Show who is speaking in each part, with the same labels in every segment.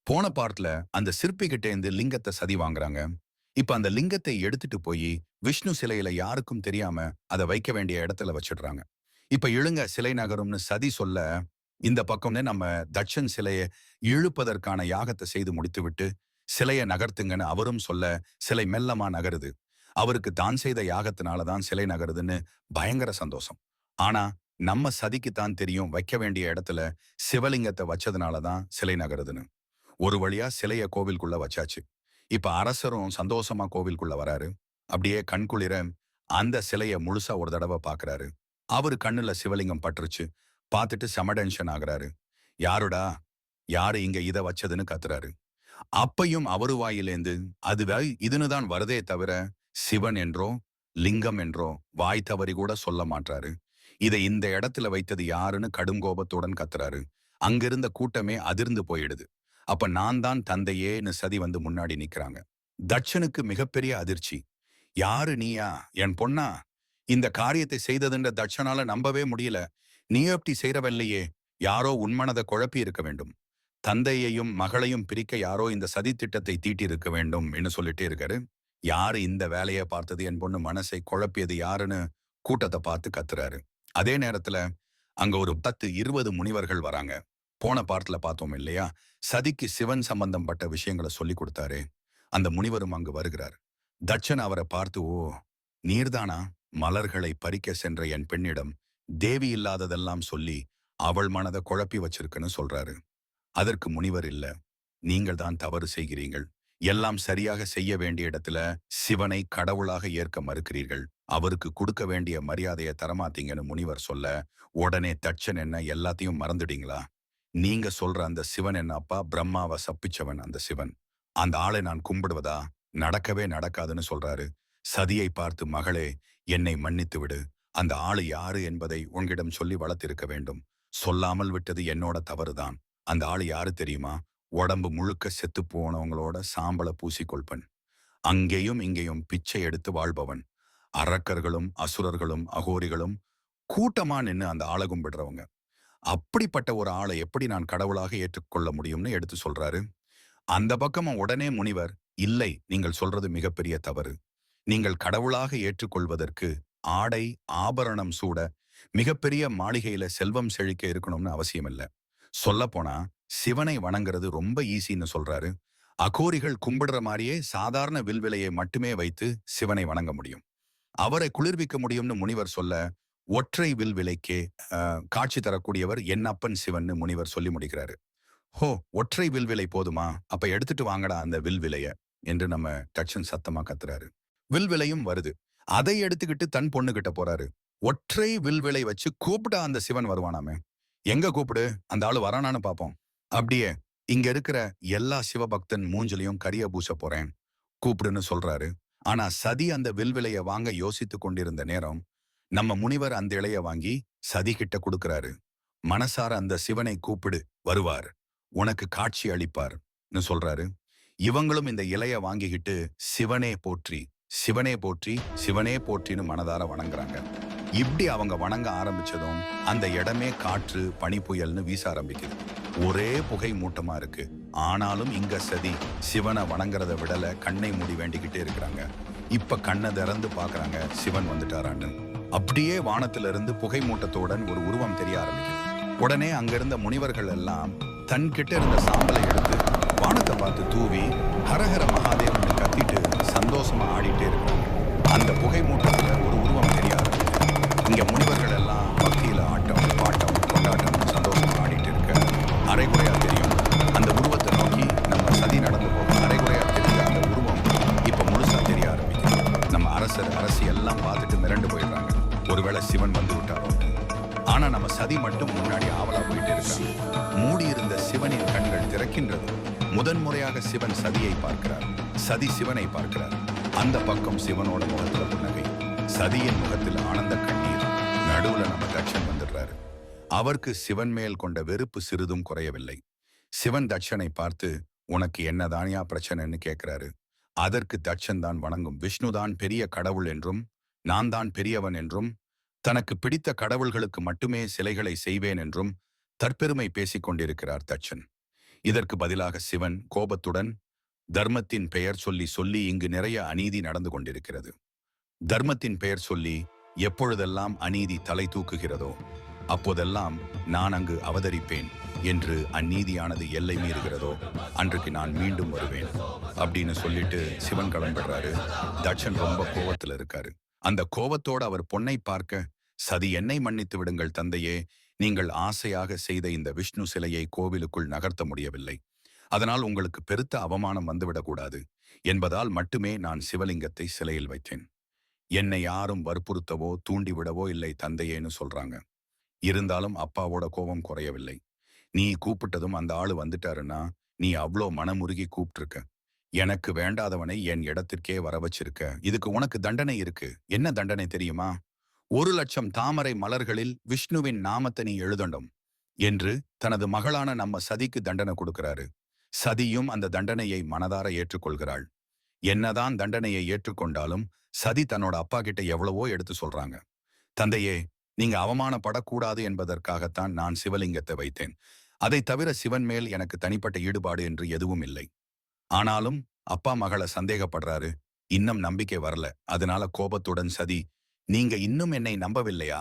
Speaker 1: போன பார்ட்ல அந்த சிற்பி கிட்ட இருந்து லிங்கத்தை சதி வாங்குறாங்க. இப்ப அந்த லிங்கத்தை எடுத்துட்டு போய் விஷ்ணு சிலையில யாருக்கும் தெரியாம அதை வைக்க வேண்டிய இடத்துல வச்சிடுறாங்க. இப்ப இழுங்க சிலை நகரும்னு சதி சொல்ல, இந்த பக்கம்னே நம்ம தட்சன் சிலையை இழுப்பதற்கான யாகத்தை செய்து முடித்துவிட்டு சிலையை நகர்த்துங்கன்னு அவரும் சொல்ல, சிலை மெல்லமா நகருது. அவருக்கு தான் செய்த யாகத்தினால தான் சிலை நகருதுன்னு பயங்கர சந்தோஷம். ஆனா நம்ம சதிக்கு தான் தெரியும் வைக்க வேண்டிய இடத்துல சிவலிங்கத்தை வச்சதுனால தான் சிலை நகருதுன்னு. ஒரு வழியா சிலைய கோவிலுக்குள்ள வச்சாச்சு. இப்ப அரசரும் சந்தோஷமா கோவிலுக்குள்ள வராரு. அப்படியே கண்குளிர அந்த சிலைய முழுசா ஒரு தடவை பாக்குறாரு. அவரு கண்ணுல சிவலிங்கம் பட்டுருச்சு. பார்த்துட்டு செம டென்ஷன் ஆகுறாரு. யாருடா? யாரு இங்க இத வச்சதுன்னு கத்துறாரு. அப்பையும் அவரு வாயிலேந்து அதுவே இதுன்னு தான் வருதே தவிர சிவன் என்றோ லிங்கம் என்றோ வாய் தவறி கூட சொல்ல மாட்டாரு. இதை இந்த இடத்துல வைத்தது யாருன்னு கடும் கோபத்துடன் கத்துறாரு. அங்கிருந்த கூட்டமே அதிர்ந்து போயிடுது. அப்ப நான் தான் தந்தையேன்னு சதி வந்து முன்னாடி நிக்கிறாங்க. தட்சனுக்கு மிகப்பெரிய அதிர்ச்சி. யாரு நீயா? என் பொண்ணா? இந்த காரியத்தை செய்ததுன்ற தட்சனால நம்பவே முடியல. நீ எப்படி செய்றவல்லையே? யாரோ உன்மனதை குழப்பி இருக்க வேண்டும். தந்தையையும் மகளையும் பிரிக்க யாரோ இந்த சதி திட்டத்தை தீட்டி இருக்க வேண்டும் என்று சொல்லிட்டே இருக்காரு. யாரு இந்த வேலையை பார்த்தது? என் பொண்ணு மனசை குழப்பியது யாருன்னு கூட்டத்தை பார்த்து கத்துறாரு. அதே நேரத்துல அங்க ஒரு 10 20 முனிவர்கள் வராங்க. போன பார்ட்ல பார்த்தோம் இல்லையா? சதிக்கு சிவன் சம்பந்தப்பட்ட விஷயங்களை சொல்லி கொடுத்தாரே, அந்த முனிவரும் அங்கு வருகிறார். தட்சன் அவரை பார்த்து, ஓ, நீர்தானா மலர்களை பறிக்க சென்ற என் பெண்ணிடம் தேவி இல்லாததெல்லாம் சொல்லி அவள் மனதை குழப்பி வச்சிருக்குன்னு சொல்றாரு. அதற்கு முனிவர், இல்ல, நீங்கள் தான் தவறு செய்கிறீர்கள். எல்லாம் சரியாக செய்ய வேண்டிய இடத்துல சிவனை கடவுளாக ஏற்க மறுக்கிறீர்கள். அவருக்கு கொடுக்க வேண்டிய மரியாதையை தரமாத்தீங்கன்னு முனிவர் சொல்ல, உடனே தட்சன் என்ன எல்லாத்தையும் மறந்துட்டீங்களா? நீங்க சொல்ற அந்த சிவன் என்ன அப்பா? பிரம்மாவை சப்பிச்சவன் அந்த சிவன். அந்த ஆளை நான் கும்பிடுவதா? நடக்கவே நடக்காதுன்னு சொல்றாரு. சதியை பார்த்து, மகளே, என்னை மன்னித்து விடு. அந்த ஆளு யாரு என்பதை உன்கிடம் சொல்லி வளர்த்திருக்க வேண்டும். சொல்லாமல் விட்டது என்னோட தவறுதான். அந்த ஆளு யாரு தெரியுமா? உடம்பு முழுக்க செத்து போனவங்களோட சாம்பலை பூசிக்கொள்பன். அங்கேயும் இங்கேயும் பிச்சை எடுத்து வாழ்பவன். அரக்கர்களும் அசுரர்களும் அகோரிகளும் கூட்டமா நின்னு அந்த ஆளை கும்பிடுறவங்க. அப்படிப்பட்ட ஒரு ஆளை எப்படி நான் கடவுளாக ஏற்றுக்கொள்ள முடியும்னு எடுத்து சொல்றாரு. அந்த பக்கமா உடனே முனிவர், இல்லை, நீங்கள் சொல்றது மிகப்பெரிய தவறு. நீங்கள் கடவுளாக ஏற்றுக்கொள்வதற்கு ஆடை ஆபரணம் சூட மிகப்பெரிய மாளிகையில செல்வம் செழிக்க இருக்கணும்னு அவசியம் இல்லை. சொல்ல போனா சிவனை வணங்குறது ரொம்ப ஈஸின்னு சொல்றாரு. அகோரிகள் கும்பிடுற மாதிரியே சாதாரண வில்விலையை மட்டுமே வைத்து சிவனை வணங்க முடியும். அவரை குளிர்விக்க முடியும்னு முனிவர் சொல்ல, ஒற்றை வில்விலைக்கே காட்சி தரக்கூடியவர் என் அப்பன் சிவன்னு முனிவர் சொல்லி முடிக்கிறாரு. ஹோ, ஒற்றை வில்விலை போதுமா? அப்ப எடுத்துட்டு வாங்கடா அந்த வில்விலைய என்று நம்ம தட்சன் சத்தமா கத்துறாரு. வில்விலையும் வருது. அதை எடுத்துக்கிட்டு தன் பொண்ணு கிட்ட போறாரு. ஒற்றை வில்விலை வச்சு கூப்பிட்டா அந்த சிவன் வருவானாமே. எங்க கூப்பிடு, அந்த ஆளு வரானான்னு பாப்போம். அப்படியே இங்க இருக்கிற எல்லா சிவபக்தன் மூஞ்சிலையும் கரிய பூச போறேன், கூப்பிடுன்னு சொல்றாரு. ஆனா சதி அந்த வில்விலைய வாங்க யோசித்து கொண்டிருந்த நேரம் நம்ம முனிவர் அந்த இலைய வாங்கி சதி கிட்ட கொடுக்கிறாரு. மனசார அந்த சிவனை கூப்பிடு, வருவார், உனக்கு காட்சி அளிப்பார்னு சொல்றாரு. இவங்களும் இந்த இலைய வாங்கிக்கிட்டு சிவனே போற்றி, சிவனே போற்றி, சிவனே போற்றின்னு மனதார வணங்குறாங்க. இப்படி அவங்க வணங்க ஆரம்பிச்சதும் அந்த இடமே காற்று பனி புயல்னு வீச ஆரம்பிக்குது. ஒரே புகை மூட்டமா இருக்கு. ஆனாலும் இங்க சதி சிவனை வணங்குறத விடல, கண்ணை மூடி வேண்டிக்கிட்டே இருக்கிறாங்க. இப்ப கண்ணை திறந்து பாக்குறாங்க, சிவன் வந்துட்டாரான்னு. அப்படியே வானத்துல இருந்து புகை மூட்டத்துடன் ஒரு உருவம் தெரிய ஆரம்பிக்குது. உடனே அங்கிருந்த முனிவர்கள் எல்லாம் தன்கிட்ட இருந்த சாம்பலை எடுத்து வானத்தை பார்த்து தூவி ஹரஹர மகாதேவன் கத்திட்டு சந்தோஷமா ஆடிட்டே இருக்காங்க. அந்த புகை மூட்டத்துல ஒரு உருவம் தெரிய ஆரம்பிக்குது. இங்க முனிவர்கள் எல்லாம் பக்தியில ஆட்டம் பாட்டம் கொண்டாட்டம் சந்தோஷமா ஆடிட்டு இருக்க, அரைகுறையா தெரியும் அந்த உருவத்தை நோக்கி நம்ம சதி நடந்து போகும். அரைகுறையா தெரிஞ்ச அந்த உருவம் இப்ப முழுசா தெரிய ஆரம்பிக்குது. நம்ம அரசர் அரசி எல்லாம் பார்த்துட்டு மிரண்டு போயிடுறாங்க. ஒருவேளை சிவன் வந்து விட்டாரோ. ஆனா நம்ம சதி மட்டும் முன்னாடி ஆவலா போயிட்டு இருக்காங்க. மூடி இருந்த சிவனின் கண்கள் திறக்கின்றது. முதன்முறையாக சிவன் சதியை பார்க்கிறார். சதி சிவனை பார்க்கிறார். அந்த பக்கம் சிவனோட முகத்துல புன்னகை, சதியின் முகத்தில் ஆனந்த கண்ணீர். நடுவுல நம்ம தட்சன் வந்துடுறாரு. அவருக்கு சிவன் மேல் கொண்ட வெறுப்பு சிறிதும் குறையவில்லை. சிவன் தட்சனை பார்த்து, உனக்கு என்னதானியா பிரச்சனைன்னு கேட்கிறாரு. அதற்கு தட்சன் தான் வணங்கும் விஷ்ணுதான் பெரிய கடவுள் என்றும் நான் தான் பெரியவன் என்றும் தனக்கு பிடித்த கடவுள்களுக்கு மட்டுமே சிலைகளை செய்வேன் என்றும் தற்பெருமை பேசிக் கொண்டிருக்கிறார் தட்சன். இதற்கு பதிலாக சிவன் கோபத்துடன், தர்மத்தின் பெயர் சொல்லி சொல்லி இங்கு நிறைய அநீதி நடந்து கொண்டிருக்கிறது. தர்மத்தின் பெயர் சொல்லி எப்பொழுதெல்லாம் அநீதி தலை தூக்குகிறதோ அப்போதெல்லாம் நான் அங்கு அவதரிப்பேன் என்று அந்நீதியானது எல்லை மீறுகிறதோ அன்றைக்கு நான் மீண்டும் வருவேன் அப்படின்னு சொல்லிட்டு சிவன் கிளம்பிடுறாரு. தட்சன் ரொம்ப கோவத்துல இருக்காரு. அந்த கோவத்தோட அவர் பொன்னை பார்க்க, சதி என்னை மன்னித்து விடுங்கள் தந்தையே, நீங்கள் ஆசையாக செய்த இந்த விஷ்ணு சிலையை கோவிலுக்குள் நகர்த்த முடியவில்லை. அதனால் உங்களுக்கு பெருத்த அவமானம் வந்துவிடக்கூடாது என்பதால் மட்டுமே நான் சிவலிங்கத்தை சிலையில் வைத்தேன். என்னை யாரும் வற்புறுத்தவோ தூண்டிவிடவோ இல்லை தந்தையேன்னு சொல்றாங்க. இருந்தாலும் அப்பாவோட கோபம் குறையவில்லை. நீ கூப்பிட்டதும் அந்த ஆளு வந்துட்டாருன்னா நீ அவ்வளோ மனமுருகி கூப்பிட்டுருக்க. எனக்கு வேண்டாதவனை என் இடத்திற்கே வர வச்சிருக்க. இதுக்கு உனக்கு தண்டனை இருக்கு. என்ன தண்டனை தெரியுமா? 1,00,000 தாமரை மலர்களில் விஷ்ணுவின் நாமத்தை நீ எழுதணும் என்று தனது மகளான நம்ம சதிக்கு தண்டனை கொடுக்கிறாரு. சதியும் அந்த தண்டனையை மனதார ஏற்றுக்கொள்கிறாள். என்னதான் தண்டனையை ஏற்றுக்கொண்டாலும் சதி தன்னோட அப்பா கிட்ட எவ்வளவோ எடுத்து சொல்றாங்க. தந்தையே, நீங்க அவமானப்படக்கூடாது என்பதற்காகத்தான் நான் சிவலிங்கத்தை வைத்தேன். அதை தவிர சிவன் மேல் எனக்கு தனிப்பட்ட ஈடுபாடு என்று எதுவும் இல்லை. ஆனாலும் அப்பா மகளை சந்தேகப்படுறாரு. இன்னும் நம்பிக்கை வரல. அதனால கோபத்துடன் சதி, நீங்க இன்னும் என்னை நம்பவில்லையா?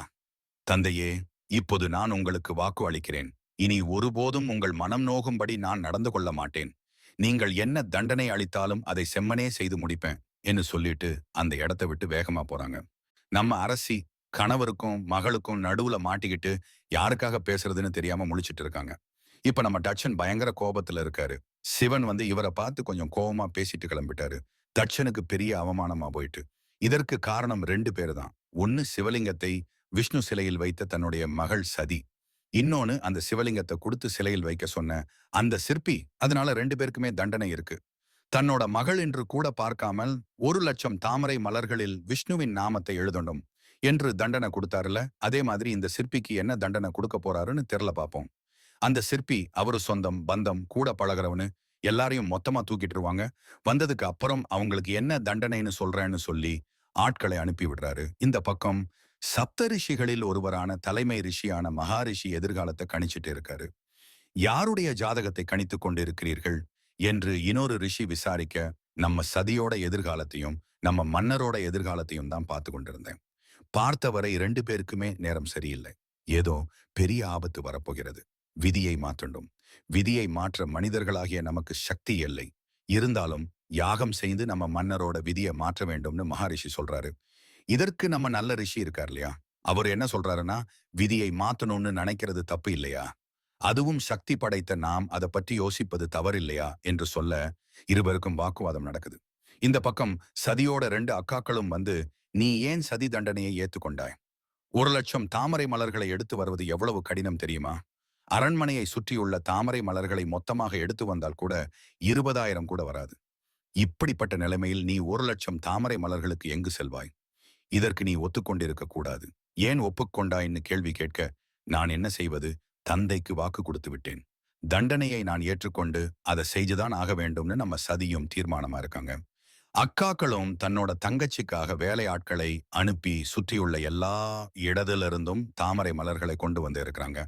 Speaker 1: தந்தையே, இப்போது நான் உங்களுக்கு வாக்கு அளிக்கிறேன். இனி ஒருபோதும் உங்கள் மனம் நோகும்படி நான் நடந்து கொள்ள மாட்டேன். நீங்கள் என்ன தண்டனை அளித்தாலும் அதை செம்மனே செய்து முடிப்பேன் என்று சொல்லிட்டு அந்த இடத்தை விட்டு வேகமா போறாங்க. நம்ம அரசி கணவருக்கும் மகளுக்கும் நடுவுல மாட்டிக்கிட்டு யாருக்காக பேசுறதுன்னு தெரியாம முழிச்சிட்டு இருக்காங்க. இப்ப நம்ம தட்சன் பயங்கர கோபத்துல இருக்காரு. சிவன் இவரை பார்த்து கொஞ்சம் கோபமா பேசிட்டு கிளம்பிட்டாரு. தட்சனுக்கு பெரிய அவமானமா போயிட்டு. இதற்கு காரணம் 2 பேர் தான். ஒன்னு சிவலிங்கத்தை விஷ்ணு சிலையில் வைத்த தன்னுடைய மகள் சதி. இன்னொன்னு அந்த சிவலிங்கத்தை கொடுத்து சிலையில் வைக்க சொன்ன அந்த சிற்பி. அதனால 2 பேருக்குமே தண்டனை இருக்கு. தன்னோட மகள் என்று கூட பார்க்காமல் 1,00,000 தாமரை மலர்களில் விஷ்ணுவின் நாமத்தை எழுதணும் என்று தண்டனை கொடுத்தாருல, அதே மாதிரி இந்த சிற்பிக்கு என்ன தண்டனை கொடுக்க போறாருன்னு தெரியல பார்ப்போம். அந்த சிற்பி அவரு சொந்தம் பந்தம் கூட பழகிறவனு எல்லாரையும் மொத்தமா தூக்கிட்டுருவாங்க. வந்ததுக்கு அப்புறம் அவங்களுக்கு என்ன தண்டனைன்னு சொல்றேன்னு சொல்லி ஆட்களை அனுப்பி விடுறாரு. இந்த பக்கம் சப்த ரிஷிகளில் ஒருவரான தலைமை ரிஷியான மகாரிஷி எதிர்காலத்தை கணிச்சிட்டு இருக்காரு. யாருடைய ஜாதகத்தை கணித்துக் கொண்டிருக்கிறீர்கள் என்று இன்னொரு ரிஷி விசாரிக்க, நம்ம சதியோட எதிர்காலத்தையும் நம்ம மன்னரோட எதிர்காலத்தையும் தான் பார்த்து கொண்டிருந்தேன். பார்த்தவரை 2 பேருக்குமே நேரம் சரியில்லை. ஏதோ பெரிய ஆபத்து வரப்போகிறது. விதியை மாற்றண்டும். விதியை மாற்ற மனிதர்களாகிய நமக்கு சக்தி இல்லை. இருந்தாலும் யாகம் செய்து நம்ம மன்னரோட விதியை மாற்ற வேண்டும்னு மகாரிஷி சொல்றாரு. இதற்கு நம்ம நல்ல ரிஷி இருக்கார் இல்லையா, அவர் என்ன சொல்றாருன்னா, விதியை மாத்தணும்னு நினைக்கிறது தப்பு இல்லையா, அதுவும் சக்தி படைத்த நாம் அதை பற்றி யோசிப்பது தவறில்லையா என்று சொல்ல இருவருக்கும் வாக்குவாதம் நடக்குது. இந்த பக்கம் சதியோட 2 அக்காக்களும் நீ ஏன் சதி தண்டனையை ஏத்துக்கொண்டாய்? 1,00,000 தாமரை மலர்களை எடுத்து வருவது எவ்வளவு கடினம் தெரியுமா? அரண்மனையை சுற்றியுள்ள தாமரை மலர்களை மொத்தமாக எடுத்து வந்தால் கூட 20,000 கூட வராது. இப்படிப்பட்ட நிலைமையில் நீ 1,00,000 தாமரை மலர்களுக்கு எங்கு செல்வாய்? இதற்கு நீ ஒத்துக்கொண்டிருக்க கூடாது. ஏன் ஒப்புக்கொண்டாய்ன்னு கேள்வி கேட்க, நான் என்ன செய்வது? தந்தைக்கு வாக்கு கொடுத்து விட்டேன். தண்டனையை நான் ஏற்றுக்கொண்டு அதை செய்துதான் ஆக வேண்டும்னு நம்ம சதியும் தீர்மானமா இருக்காங்க. அக்காக்களும் தன்னோட தங்கச்சிக்காக வேலையாட்களை அனுப்பி சுற்றியுள்ள எல்லா இடத்திலிருந்தும் தாமரை மலர்களை கொண்டு இருக்கிறாங்க.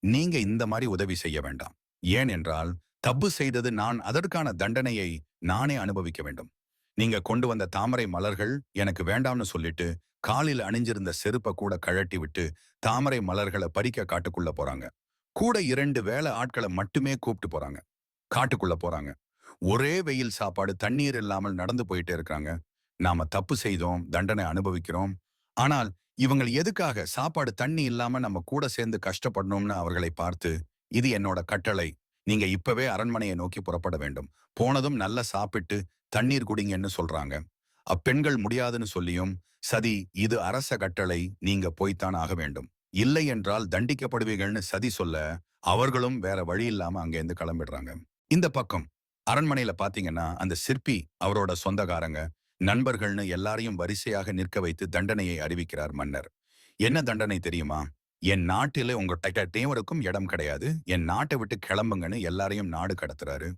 Speaker 1: நீங்க இந்த மாதிரி உதவி செய்ய வேண்டாம். ஏன் என்றால் தப்பு செய்தது நான், அதற்கான தண்டனையை நானே அனுபவிக்க வேண்டும். நீங்க கொண்டு வந்த தாமரை மலர்கள் எனக்கு வேண்டாம்னு சொல்லிட்டு காலில் அணிஞ்சிருந்த செருப்பை கூட கழட்டி விட்டு தாமரை மலர்களை பறிக்க காட்டுக்குள்ள போறாங்க. கூட 2 வேலை ஆட்களை மட்டுமே கூப்பிட்டு போறாங்க. காட்டுக்குள்ள போறாங்க. ஒரே வெயில் சாப்பாடு தண்ணீர் இல்லாமல் நடந்து போயிட்டே இருக்காங்க. நாம தப்பு செய்தோம், தண்டனை அனுபவிக்கிறோம். ஆனால் இவங்க எதுக்காக சாப்பாடு தண்ணி இல்லாம நம்ம கூட சேர்ந்து கஷ்டப்படணும்னு அவர்களை பார்த்து, இது என்னோட கட்டளை, நீங்க இப்பவே அரண்மனையை நோக்கி புறப்பட வேண்டும். போனதும் நல்லா சாப்பிட்டு தண்ணீர் குடிங்கன்னு சொல்றாங்க. அப்பெண்கள் முடியாதுன்னு சொல்லியும், சதி இது அரச கட்டளை, நீங்க போய்த்தான் ஆக வேண்டும், இல்லை என்றால் தண்டிக்கப்படுவீர்கள்னு சதி சொல்ல அவர்களும் வேற வழி இல்லாம அங்கேருந்து கிளம்பிடுறாங்க. இந்த பக்கம் அரண்மனையில பாத்தீங்கன்னா அந்த சிற்பி அவரோட சொந்தக்காரங்க நண்பர்கள்னு எல்லாரையும் வரிசையாக நிற்க வைத்து தண்டனையை அறிவிக்கிறார் மன்னர். என்ன தண்டனை தெரியுமா? என் நாட்டில உங்க தேவருக்கும் இடம் கிடையாது, என் நாட்டை விட்டு கிளம்புங்கன்னு எல்லாரையும் நாடு கடத்துறாரு.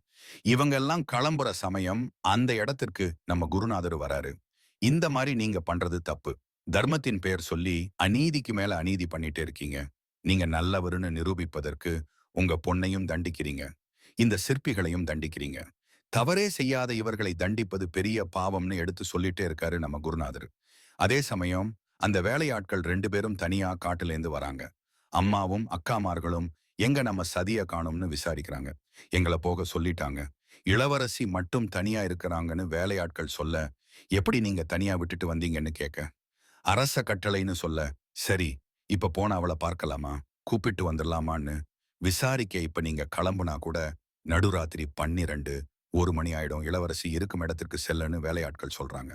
Speaker 1: இவங்க எல்லாம் கிளம்புற சமயம் அந்த இடத்திற்கு நம்ம குருநாதர் வராரு. இந்த மாதிரி நீங்க பண்றது தப்பு. தர்மத்தின் பெயர் சொல்லி அநீதிக்கு மேல அநீதி பண்ணிட்டு இருக்கீங்க. நீங்க நல்லவருன்னு நிரூபிப்பதற்கு உங்க பொண்ணையும் தண்டிக்கிறீங்க. இந்த சிற்பிகளையும் தண்டிக்கிறீங்க. தவறே செய்யாத இவர்களை தண்டிப்பது பெரிய பாவம்னு எடுத்து சொல்லிட்டே இருக்காரு நம்ம குருநாதர். அதே சமயம் அந்த வேலையாட்கள் 2 பேரும் தனியா காட்டுலேருந்து வராங்க. அம்மாவும் அக்காமார்களும் எங்க நம்ம சதிய காணோம்னு விசாரிக்கிறாங்க. எங்கள போக சொல்லிட்டாங்க. இளவரசி மட்டும் தனியா இருக்கிறாங்கன்னு வேலையாட்கள் சொல்ல, எப்படி நீங்க தனியா விட்டுட்டு வந்தீங்கன்னு கேட்க, அரச கட்டளைன்னு சொல்ல, சரி இப்ப போன அவளை பார்க்கலாமா, கூப்பிட்டு வந்துடலாமான்னு விசாரிக்க இப்ப நீங்க கிளம்புனா கூட நடுராத்திரி 12 1 மணி ஆயிடும். இளவரசி இருக்கும் இடத்திற்கு செல்லன்னு வேலையாட்கள் சொல்றாங்க.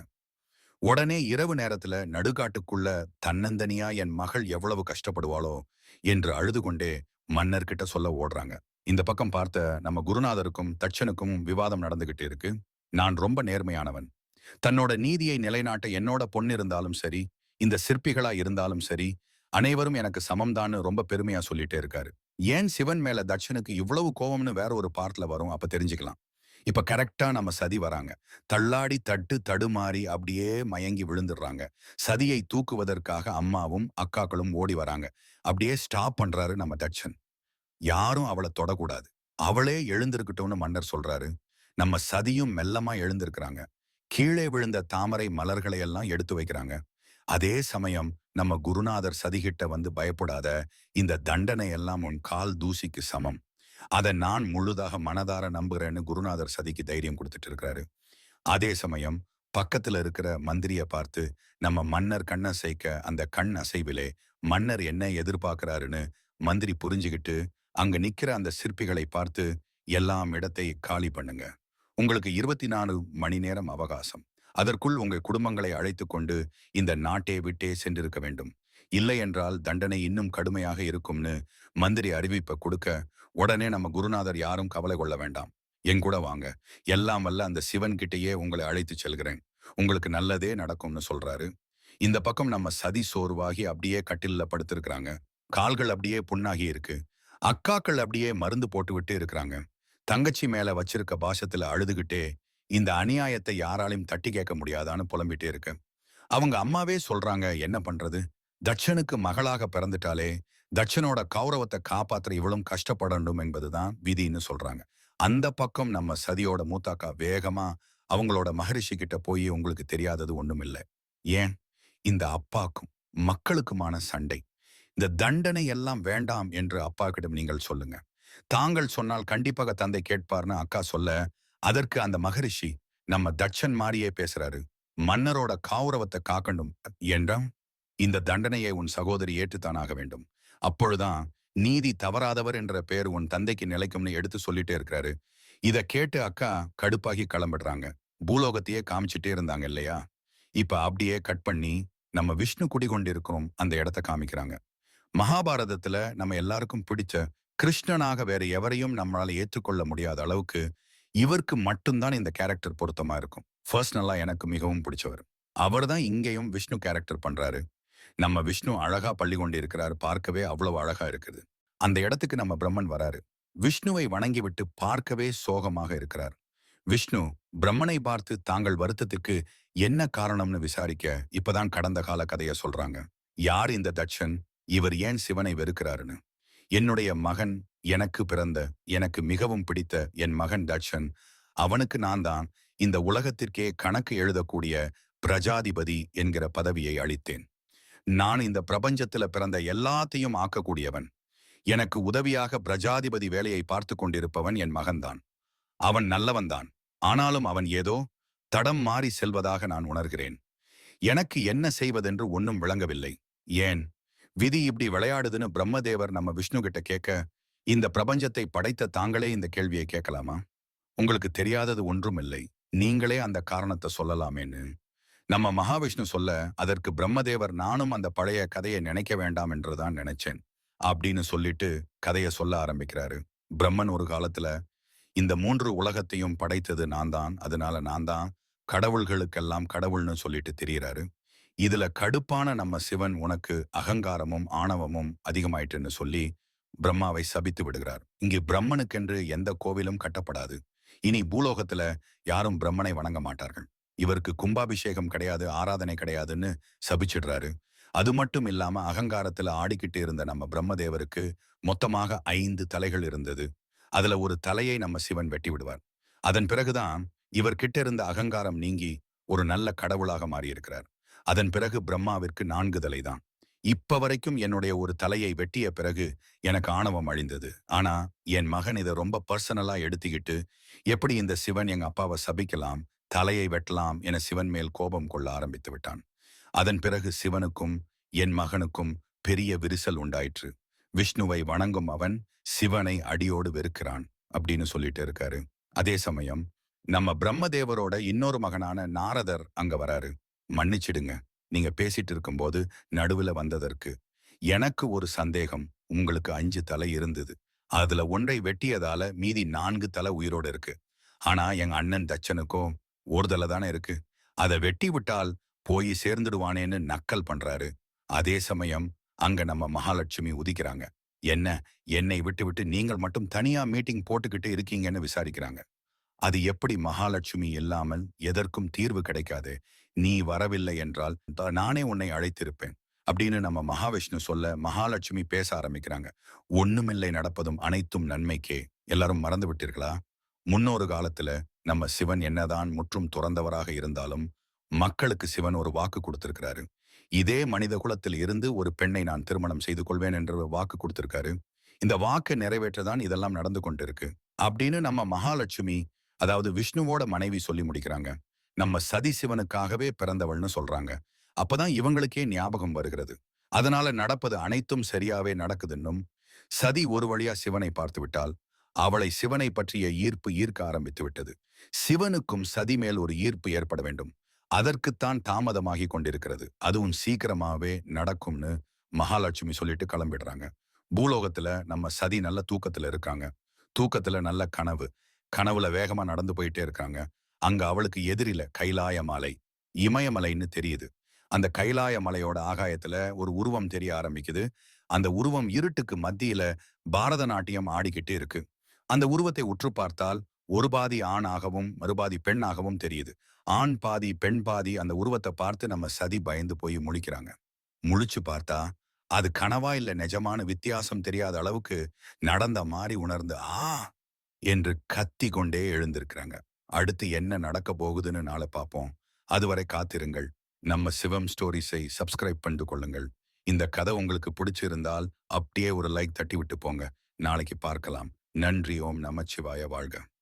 Speaker 1: உடனே இரவு நேரத்துல நடுக்காட்டுக்குள்ள தன்னந்தனியா என் மகள் எவ்வளவு கஷ்டப்படுவாளோ என்று அழுது கொண்டே மன்னர்கிட்ட சொல்ல ஓடுறாங்க. இந்த பக்கம் பார்த்த நம்ம குருநாதருக்கும் தட்சனுக்கும் விவாதம் நடந்துகிட்டு இருக்கு. நான் ரொம்ப நேர்மையானவன். தன்னோட நீதியை நிலைநாட்ட என்னோட பொண்ணு இருந்தாலும் சரி, இந்த சிற்பிகளா இருந்தாலும் சரி, அனைவரும் எனக்கு சமம்தான்னு ரொம்ப பெருமையா சொல்லிட்டே இருக்காரு. ஏன் சிவன் மேல தட்சனுக்கு இவ்வளவு கோவம்னு வேற ஒரு பார்ட்ல வரும், அப்ப தெரிஞ்சுக்கலாம். இப்ப கரெக்டா நம்ம சதி வராங்க. தள்ளாடி தட்டு தடுமாறி அப்படியே மயங்கி விழுந்துடுறாங்க. சதியை தூக்குவதற்காக அம்மாவும் அக்காக்களும் ஓடி வராங்க. அப்படியே ஸ்டாப் பண்றாரு நம்ம தட்சன். யாரும் அவளை தொடக்கூடாது. அவளே எழுந்திருக்கட்டும்னு மன்னர் சொல்றாரு. நம்ம சதியும் மெல்லமா எழுந்திருக்கிறாங்க. கீழே விழுந்த தாமரை மலர்களை எல்லாம் எடுத்து வைக்கிறாங்க. அதே சமயம் நம்ம குருநாதர் சதிகிட்ட வந்து பயப்படாத, இந்த தண்டனை எல்லாம் உன் கால் தூசிக்கு சமம். அதை நான் முழுதாக மனதார நம்புறேன்னு குருநாதர் சதிக்கு தைரியம் கொடுத்துட்டு இருக்கிறாரு. அதே சமயம் பக்கத்துல இருக்கிற மந்திரிய பார்த்து நம்ம மன்னர் கண் அசைக்க அந்த கண் அசைவிலே மன்னர் என்ன எதிர்பார்க்கிறாருன்னு மந்திரி புரிஞ்சுகிட்டு அங்க நிக்கிற அந்த சிற்பிகளை பார்த்து எல்லாம் இடத்தை காலி பண்ணுங்க. உங்களுக்கு 24 மணி நேரம் அவகாசம். அதற்குள் உங்க குடும்பங்களை அழைத்து கொண்டு இந்த நாட்டை விட்டே சென்றிருக்க வேண்டும். இல்லை என்றால் தண்டனை இன்னும் கடுமையாக இருக்கும்னு மந்திரி அறிவிப்பை கொடுக்க, உடனே நம்ம குருநாதர் யாரும் கவலை கொள்ள வேண்டாம். என் கூட வாங்க. எல்லாம் வல்ல அந்த சிவன் கிட்டேயே உங்களை அழைத்து செல்கிறேன். உங்களுக்கு நல்லதே நடக்கும்னு சொல்றாரு. இந்த பக்கம் நம்ம சதி சோர்வாகி அப்படியே கட்டில்ல படுத்திருக்கிறாங்க. கால்கள் அப்படியே புண்ணாகி இருக்கு. அக்காக்கள் அப்படியே மருந்து போட்டு விட்டு இருக்கிறாங்க. தங்கச்சி மேல வச்சிருக்க பாசத்துல அழுதுகிட்டே இந்த அநியாயத்தை யாராலையும் தட்டி கேட்க முடியாதான்னு புலம்பிட்டே இருக்கு. அவங்க அம்மாவே சொல்றாங்க, என்ன பண்றது, தட்சனுக்கு மகளாக பிறந்துட்டாலே தட்சனோட கௌரவத்தை காப்பாத்துற இவளும் கஷ்டப்படணும் என்பதுதான் விதின்னு சொல்றாங்க. அந்த பக்கம் நம்ம சதியோட மூத்தாக்கா வேகமா அவங்களோட மகரிஷி கிட்ட போய் உங்களுக்கு தெரியாதது ஒண்ணும் இல்லை. ஏன், இந்த அப்பாக்கும் மக்களுக்குமான சண்டை, இந்த தண்டனை எல்லாம் வேண்டாம் என்று அப்பாக்கிடம் நீங்கள் சொல்லுங்க. தாங்கள் சொன்னால் கண்டிப்பாக தந்தை கேட்பார்னு அக்கா சொல்ல, அதற்கு அந்த மகரிஷி நம்ம தட்சன் மாறியே பேசுறாரு. மன்னரோட கௌரவத்தை காக்கணும் என்றாம், இந்த தண்டனையை உன் சகோதரி ஏற்றுத்தானாக வேண்டும். அப்பொழுதுதான் நீதி தவறாதவர் என்ற பெயர் உன் தந்தைக்கு நிலைக்கும்னு எடுத்து சொல்லிட்டே இருக்கிறாரு. இத கேட்டு அக்கா கடுப்பாகி கிளம்பிடுறாங்க. பூலோகத்தையே காமிச்சிட்டே இருந்தாங்க இல்லையா, இப்ப அப்படியே கட் பண்ணி நம்ம விஷ்ணு குடிகொண்டிருக்கிறோம் அந்த இடத்த காமிக்கிறாங்க. மகாபாரதத்துல நம்ம எல்லாருக்கும் பிடிச்ச கிருஷ்ணனாக வேற எவரையும் நம்மளால ஏற்றுக்கொள்ள முடியாத அளவுக்கு இவருக்கு மட்டும்தான் இந்த கேரக்டர் பொருத்தமா இருக்கும். பர்சனலா எனக்கு மிகவும் பிடிச்சவர். அவர்தான் இங்கேயும் விஷ்ணு கேரக்டர் பண்றாரு. நம்ம விஷ்ணு அழகா பள்ளி கொண்டு இருக்கிறாரு. பார்க்கவே அவ்வளவு அழகா இருக்குது. அந்த இடத்துக்கு நம்ம பிரம்மன் வராரு. விஷ்ணுவை வணங்கிவிட்டு பார்க்கவே சோகமாக இருக்கிறார். விஷ்ணு பிரம்மனை பார்த்து தாங்கள் வருத்தத்துக்கு என்ன காரணம்னு விசாரிக்க இப்பதான் கடந்த கால கதைய சொல்றாங்க. யார் இந்த தட்சன், இவர் ஏன் சிவனை வெறுக்கிறாருன்னு. என்னுடைய மகன், எனக்கு பிறந்த, எனக்கு மிகவும் பிடித்த என் மகன் தட்சன், அவனுக்கு நான் தான் இந்த உலகத்திற்கே கணக்கு எழுதக்கூடிய பிரஜாதிபதி என்கிற பதவியை அளித்தேன். நான் இந்த பிரபஞ்சத்துல பிறந்த எல்லாத்தையும் ஆக்கக்கூடியவன். எனக்கு உதவியாக பிரஜாதிபதி வேலையை பார்த்து கொண்டிருப்பவன் என் மகன்தான். அவன் நல்லவன்தான். ஆனாலும் அவன் ஏதோ தடம் மாறி செல்வதாக நான் உணர்கிறேன். எனக்கு என்ன செய்வதென்று ஒன்னும் விளங்கவில்லை. ஏன் விதி இப்படி விளையாடுதுன்னு பிரம்மதேவர் நம்ம விஷ்ணு கிட்ட கேட்க, இந்த பிரபஞ்சத்தை படைத்த தாங்களே இந்த கேள்வியை கேட்கலாமா? உங்களுக்கு தெரியாதது ஒன்றும் இல்லை, நீங்களே அந்த காரணத்தை சொல்லலாமேன்னு நம்ம மகாவிஷ்ணு சொல்ல, அதற்கு பிரம்மதேவர் நானும் அந்த பழைய கதையை நினைக்க வேண்டாம் என்றுதான் நினைச்சேன் அப்படின்னு சொல்லிட்டு கதையை சொல்ல ஆரம்பிக்கிறாரு. பிரம்மன் ஒரு காலத்துல இந்த 3 உலகத்தையும் படைத்தது நான் தான், அதனால நான் தான் கடவுள்களுக்கெல்லாம் கடவுள்னு சொல்லிட்டு திரியிறாரு. இதுல கடுப்பான நம்ம சிவன் உனக்கு அகங்காரமும் ஆணவமும் அதிகமாயிட்டுன்னு சொல்லி பிரம்மாவை சபித்து விடுகிறார். இங்கு பிரம்மனுக்கென்று எந்த கோவிலும் கட்டப்படாது. இனி பூலோகத்துல யாரும் பிரம்மனை வணங்க மாட்டார்கள். இவருக்கு கும்பாபிஷேகம் கிடையாது, ஆராதனை கிடையாதுன்னு சபிச்சிடுறாரு. அது மட்டும் இல்லாம அகங்காரத்துல ஆடிக்கிட்டு இருந்த நம்ம பிரம்மதேவருக்கு மொத்தமாக 5 தலைகள் இருந்தது. அதுல ஒரு தலையை நம்ம சிவன் வெட்டி விடுவார். அதன் பிறகுதான் இவர் கிட்ட இருந்த அகங்காரம் நீங்கி ஒரு நல்ல கடவுளாக மாறியிருக்கிறார். அதன் பிறகு பிரம்மாவிற்கு 4 தலைதான். இப்ப வரைக்கும் என்னுடைய ஒரு தலையை வெட்டிய பிறகு எனக்கு ஆணவம் அழிந்தது. ஆனா என் மகன் இதை ரொம்ப பர்சனலா எடுத்துக்கிட்டு எப்படி இந்த சிவன் எங்க அப்பாவை சபிக்கலாம், தலையை வெட்டலாம் என சிவன் மேல் கோபம் கொள்ள ஆரம்பித்து விட்டான். அதன் பிறகு சிவனுக்கும் என் மகனுக்கும் பெரிய விரிசல் உண்டாயிற்று. விஷ்ணுவை வணங்கும் அவன் சிவனை அடியோடு வெறுக்கிறான் அப்படின்னு சொல்லிட்டு இருக்காரு. அதே சமயம் நம்ம பிரம்மதேவரோட இன்னொரு மகனான நாரதர் அங்க வராரு. மன்னிச்சிடுங்க, நீங்க பேசிட்டு இருக்கும்போது நடுவுல வந்ததற்கு. எனக்கு ஒரு சந்தேகம். உங்களுக்கு 5 தலை இருந்தது. அதுல ஒன்றை வெட்டியதால மீதி 4 தலை உயிரோட இருக்கு. ஆனா எங்க அண்ணன் தச்சனுக்கோ ஒரு தலை தானே இருக்கு. அதை வெட்டி விட்டால் போய் சேர்ந்துடுவானேன்னு நக்கல் பண்றாரு. அதே சமயம் அங்க நம்ம மகாலட்சுமி உதிக்கிறாங்க. என்ன, என்னை விட்டு விட்டு நீங்கள் மட்டும் தனியா மீட்டிங் போட்டுக்கிட்டு இருக்கீங்கன்னு விசாரிக்கிறாங்க. அது எப்படி மகாலட்சுமி இல்லாமல் எதற்கும் தீர்வு கிடைக்காது. நீ வரவில்லை என்றால் நானே உன்னை அழைத்திருப்பேன் அப்படின்னு நம்ம மகாவிஷ்ணு சொல்ல மகாலட்சுமி பேச ஆரம்பிக்கிறாங்க. ஒண்ணுமில்லை நடப்பதும் அனைத்தும் நன்மைக்கே. எல்லாரும் மறந்து விட்டீர்களா? முன்னொரு காலத்துல நம்ம சிவன் என்னதான் முற்றும் துறந்தவராக இருந்தாலும் மக்களுக்கு சிவன் ஒரு வாக்கு கொடுத்திருக்கிறாரு. இதே மனித குலத்தில் இருந்து ஒரு பெண்ணை நான் திருமணம் செய்து கொள்வேன் என்று வாக்கு கொடுத்திருக்காரு. இந்த வாக்கை நிறைவேற்றதான் இதெல்லாம் நடந்து கொண்டிருக்கு அப்படின்னு நம்ம மகாலட்சுமி, அதாவது விஷ்ணுவோட மனைவி சொல்லி முடிக்கிறாங்க. நம்ம சதி சிவனுக்காகவே பிறந்தவள்னு சொல்றாங்க. அப்பதான் இவங்களுக்கே ஞாபகம் வருகிறது. அதனால நடப்பது அனைத்தும் சரியாவே நடக்குதுன்னும், சதி ஒரு வழியா சிவனை பார்த்து விட்டால் அவளை சிவனை பற்றிய ஈர்ப்பு ஈர்க்க ஆரம்பித்து விட்டது. சிவனுக்கும் சதி மேல் ஒரு ஈர்ப்பு ஏற்பட வேண்டும். அதற்குத்தான் தாமதமாகி கொண்டிருக்கிறது. அதுவும் சீக்கிரமாவே நடக்கும்னு மகாலட்சுமி சொல்லிட்டு கிளம்பிடுறாங்க. பூலோகத்துல நம்ம சதி நல்ல தூக்கத்துல இருக்காங்க. தூக்கத்துல நல்ல கனவு. கனவுல வேகமா நடந்து போயிட்டே இருக்காங்க. அங்க அவளுக்கு எதிரில கைலாய மலை, இமயமலைன்னு தெரியுது. அந்த கைலாய மலையோட ஆகாயத்துல ஒரு உருவம் தெரிய ஆரம்பிக்குது. அந்த உருவம் இருட்டுக்கு மத்தியில பாரத நாட்டியம் ஆடிக்கிட்டு இருக்கு. அந்த உருவத்தை உற்று பார்த்தால் ஒரு பாதி ஆணாகவும் மறுபாதி பெண்ணாகவும் தெரியுது. ஆண் பாதி பெண் பாதி அந்த உருவத்தை பார்த்து நம்ம சதி பயந்து போய் முழிக்கிறாங்க. முழிச்சு பார்த்தா அது கனவா இல்ல நிஜமான வித்தியாசம் தெரியாத அளவுக்கு நடந்த மாதிரி உணர்ந்து ஆ என்று கத்தி கொண்டே எழுந்திருக்கிறாங்க. அடுத்து என்ன நடக்க போகுதுன்னு நாளை பார்ப்போம். அதுவரை காத்திருங்கள். நம்ம சிவம் ஸ்டோரிஸை சப்ஸ்கிரைப் பண்ணிட்டு கொள்ளுங்கள். இந்த கதை உங்களுக்கு பிடிச்சிருந்தால் அப்படியே ஒரு லைக் தட்டி விட்டு போங்க. நாளைக்கு பார்க்கலாம். நன்றி. ஓம் நமச்சிவாய வாழ்க.